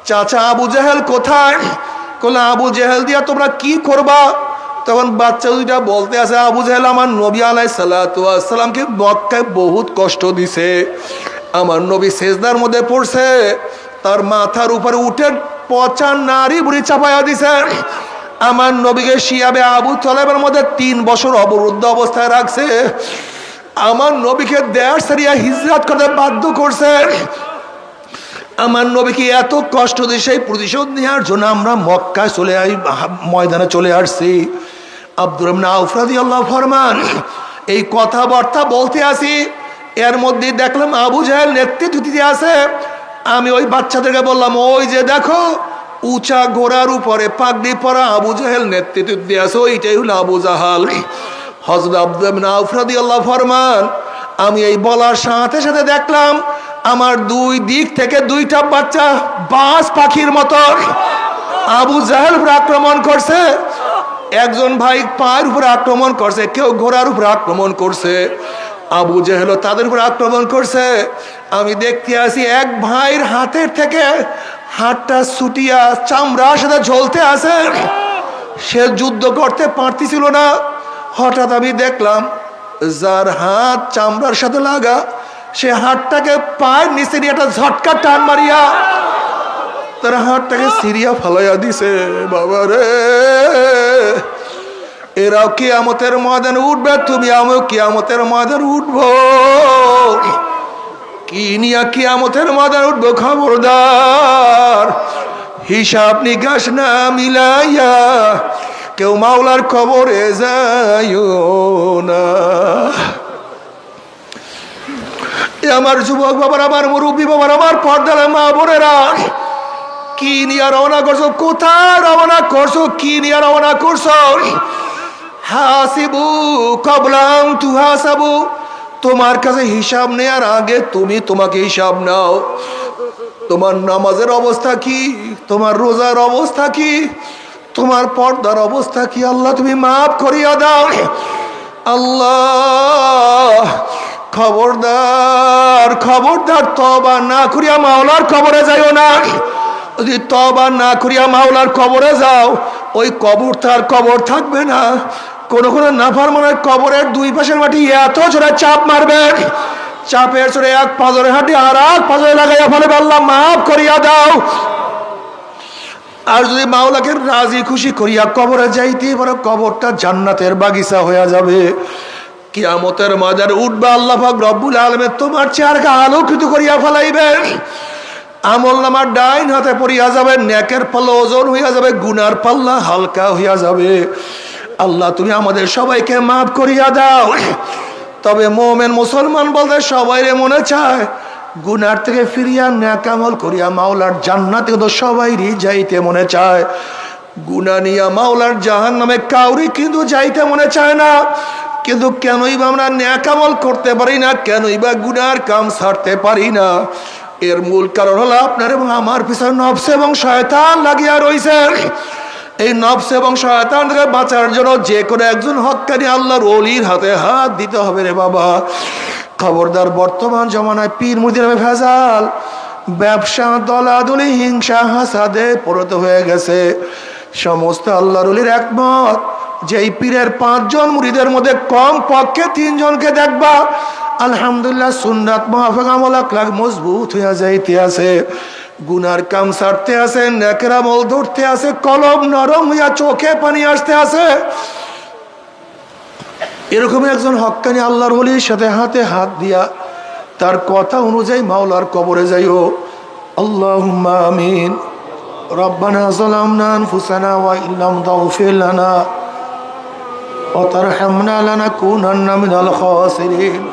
চাচা আবু জেহেল কোথায়? বলে, আবু জেহেল দিয়া তোমরা কি করবা? তখন বাচ্চা দুইটা বলতে আছে, আবু জেহেল আমার নবী আলাইহিস সালাতু ওয়াস সালামকে মক্কায় বহুত কষ্ট দিছে, আমার নবী সেজদার মধ্যে পড়ছে, তার মাথার উপরে উঠে পচা নারী বুড়ি চাপাইয়া দিছে, আমার নবীকে শিয়াবে আবু তালেবের মধ্যে 3 বছর অবরুদ্ধ অবস্থায় রাখছে, আমার নবীকে দেশ ছাড়িয়া হিজরত করতে বাধ্য করছে, আমার নবীকে এত কষ্ট দিয়ে সেই প্রতিশোধ নেওয়ার জন্য আমরা মক্কায় ময়দানে চলে আসছি। আব্দুর রহমান আউফ রাদিয়াল্লাহু ফরমান, এই কথাবার্তা বলতে আসি, এর মধ্যে দেখলাম আবু জাহেল নেতৃত্ব দিতে আছে। আমি ওই বাচ্চাদেরকে বললাম, ওই যে দেখো উঁচা ঘোড়ার উপরে পাগড়ি পরা আবু জাহেল নেতৃত্ব দিয়ে আছে, ওইটাই হলো আবু জাহাল। হযরত আব্দুর রহমান আউফ রাদিয়াল্লাহু ফরমান, আমি এই বলার সাথে সাথে দেখলাম আমার দুই দিক থেকে দুইটা বাচ্চা বাজ পাখির মতো আবু জাহেল উপর আক্রমণ করছে। একজন ভাই পায়ের উপর আক্রমণ করছে, কেউ ঘোড়ার উপর আক্রমণ করছে, আবু জাহেল তাদের উপর আক্রমণ করছে। আমি দেখতে আসি এক ভাইয়ের হাতের থেকে হাতটা ছুটিয়া চামড়ার সাথে ঝলতে আছে, সে যুদ্ধ করতে পারতেছিল না। হঠাৎ আমি দেখলাম যার হাত চামড়ার সাথে লাগা, সে হাতটাকে পায়ের নিচে নিয়ে একটা ঝটকা টান মারিয়া তার হাতটাকে সিরিয়া ফালাইয়া দিছে। বাবা রে, এরাও কিয়ামতের ময়দানে উঠবে, তুমি আমিও কিয়ামতের ময়দানে উঠবো। কি নিয়া কিয়ামতের ময়দানে উঠবো? খবরদার হিসাব নিকাশ না মিলাইয়া কেউ মাওলার কবরে যাইও না।
আমার যুবক বাবার, আমার মুরব্বী বাবার, আমার পর্দার মা বোনেরা, কি নিয়ে রওনা করছো? কোথায় রওনা করছো? কি নিয়ে রওনা করছো? হাসিবু কবলাম তুহাসাবু, তোমার কাছে হিসাব নেওয়ার আগে তুমি তোমাকে হিসাব নাও। তোমার নামাজের অবস্থা কি? তোমার রোজার অবস্থা কি? তোমার পর্দার অবস্থা কি? আল্লাহ তুমি মাফ করিয়া দাও। আল্লাহ খবরদার, খবরদার, তওবা না করিয়া মাওলার কবরে যাইও না। যদি তওবা না করিয়া মাওলার কবরে যাও, ওই কবর তার কবর থাকবে না। কোন কোন নাফরমানের কবরের দুই পাশের মাটি এত জোরে চাপ মারবে, চাপের জোরে এক পাজরে হাঁটি আর এক পাজরে লাগাইয়া ফেলে, আল্লাহ মাফ করিয়া দাও। আর যদি মাওলাকে রাজি খুশি করিয়া কবরে যাইতে পারো, কবরটা জান্নাতের বাগিচা হয়ে যাবে। কিয়ামতের ময়দানে উঠবে, আল্লাহ পাক রব্বুল আলামিন তোমার চেহারাকে আলোকিত করিয়া ফেলাইবেন। আমল নামার ডাইন হাতে পড়িয়া যাবে, নেকের পাল্লা ওজন হইয়া যাবে, গুনার পাল্লা হালকা হইয়া যাবে। আল্লাহ তুমি আমাদের সবাইকে মাফ করিয়া দাও। তবে মোমেন মুসলমান বলতে সবাই মনে চায় গুনার থেকে ফিরিয়া নেক আমল করিয়া মাওলার জান্নাতে তো সবাইরই যাইতে মনে চায়। গুনাহ নিয়া মাওলার জাহান্নামে কাউরি কিন্তু যাইতে মনে চায় না। কিন্তু কেনই বা আমরা নেক আমল করতে পারি না? কেনই বা গুনার কাম ছাড়তে পারি না? এর মূল কারণ হলো আপনার এবং আমার পিছনে নফস এবং শয়তান লাগিয়া রয়েছে। এই নফস এবং শয়তান থেকে বাঁচার জন্য যে কোনো একজন হক্কানি আল্লাহর ওলির হাতে হাত দিতে হবে রে বাবা। খবরদার, বর্তমান জমানায় পীর মুরিদের নামে ভেজাল, ব্যবসা, দলাদলি, হিংসা, হাসাদে পরিণত হয়ে গেছে। সমস্ত আল্লাহর ওলির একমত যে এই পীরের 5 জন মুরিদের মধ্যে কম পক্ষে 3 জনকে দেখবা আলহামদুলিল্লাহ সুন্নাত মুআফাক আমল আখলাক মজবুত হইয়া যাইতে আছে, গুনার কাম ছাড়তে আছে, নেকের আমল ধরতে আছে, কলম নরম হইয়া চোখে পানি আসতে আছে। এরকম একজন হক্কানি আল্লাহর ওলির সাথে হাতে হাত দিয়া তার কথা অনুযায়ী মাওলার কবরে যাইও। আল্লাহুম্মা আমিন। রব্বানা যালামনা আনফুসানা ওয়া ইল্লাম তাগফির লানা ওয়া তারহামনা লানাকুনান্না মিনাল খাসিরিন।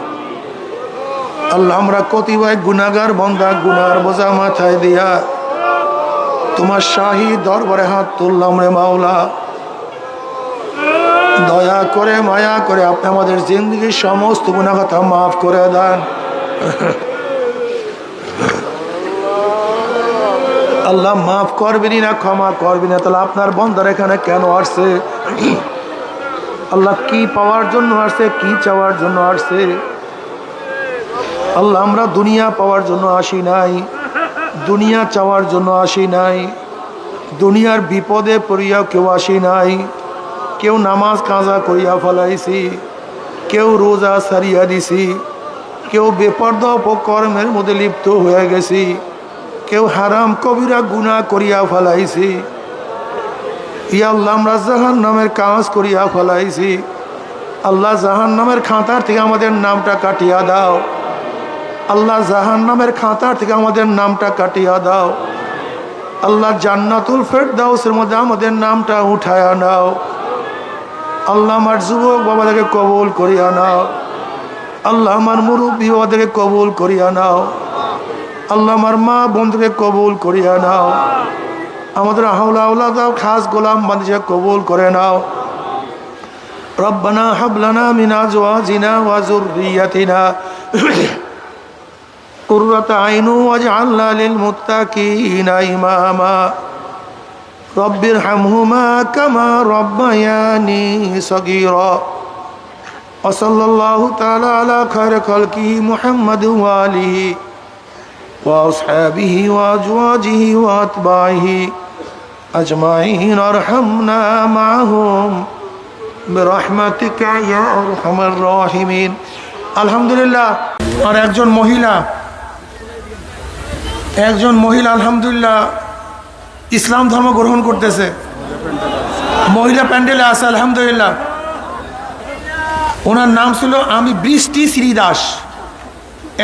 আল্লাহ, আমরা কতিপয় গুনাহগার বান্দা, গুনার বোঝা মাথায় দিয়া তোমার শাহী দরবারে হাত তুললাম রে মাওলা। দয়া করে, মায়া করে আপনি আমাদের জিন্দগির সমস্ত গুনাহ কথা মাফ করে দেন। আল্লাহ মাফ করবেনি না, ক্ষমা করবি না, তাহলে আপনার বন্দার এখানে কেন আসছে? আল্লাহ কি পাওয়ার জন্য আসছে, কি চাওয়ার জন্য আসছে? আল্লাহ, আমরা দুনিয়া পাওয়ার জন্য আসি নাই, দুনিয়া চাওয়ার জন্য আসি নাই, দুনিয়ার বিপদে পড়িয়া কেউ আসি নাই। কেউ নামাজ কাজা করিয়া ফেলাইছি, কেউ রোজা সারিয়া দিছি, কেউ বেপরদা অপকর্মের মধ্যে লিপ্ত হয়ে গেছি, কেউ হারাম কবিরা গুনাহ করিয়া ফেলাইছি। ইয়া আল্লাহ, আমরা জাহান্নামের কাজ করিয়া ফেলাইছি। আল্লাহ, জাহান্নামের খাতার থেকে আমাদের নামটা কাটিয়া দাও। আল্লাহ, জাহান্নামের খাতার থেকে আমাদের নামটা কাটিয়া দাও। আল্লাহ, জান্নাতুল ফেরদাউসের মধ্যে আমাদের নামটা উঠায়া নাও। আল্লাহ, আমার যুবক বাবাদেরকে কবুল করিয়া নাও। আল্লাহ, আমার মুরব্বী বাবাদেরকে কবুল করিয়া নাও। আল্লাহ, আমার মা বন্ধুকে কবুল করিয়া নাও। আমাদের হাওলা আওলাদ খাস গোলাম বান্দিকে কবুল করে নাও। রব্বানা হাব লানা মিন আজওয়াজিনা ওয়া যুররিয়াতিনা কুররাতা আইনু ওয়াজআলনা লিল মুত্তাকিনা ইমামা রব্বির হামহুমা কামা রব্বায়ানি সগীরা। ওয়া সাল্লাল্লাহু তাআলা আলা খায়রি খালকিহি মুহাম্মাদ ওয়া আলিহি ওয়া আসহাবিহি ওয়া আজওয়াজিহি ওয়া আতবাইহি আজমাইন আরহামনা মাআহুম বিরহমাতিকা ইয়া আরহামার রাহিমিন। আলহামদুলিল্লাহ। আর একজন মহিলা আলহামদুলিল্লাহ ইসলাম ধর্ম গ্রহণ করতেছে, মহিলা প্যান্ডেলে আছে আলহামদুলিল্লাহ। ওনার নাম ছিল আমি বৃষ্টি শ্রীদাস,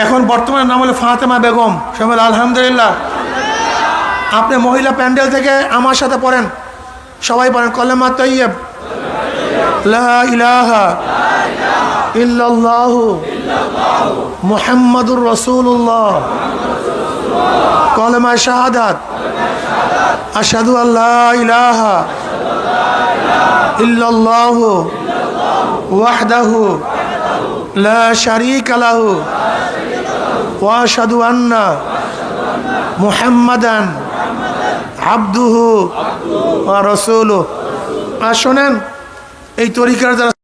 এখন বর্তমানে নাম হলো ফাতেমা বেগম। সবাই আলহামদুলিল্লাহ। আপনি মহিলা প্যান্ডেল থেকে আমার সাথে পড়েন, সবাই পড়েন কলেমা তাইয়্যিব লা ইলাহা
ইল্লাল্লাহু মুহাম্মাদুর রাসূলুল্লাহ কালেমা শাহাদাত আশহাদু আল্লা ইলাহা ইল্লাল্লাহু ওয়াহদাহু লা শারীকা লাহু ওয়া আশহাদু আন্না মুহাম্মাদান আবদুহু ওয়া রাসূলুহু। আর শোনেন, এই তরিকার যারা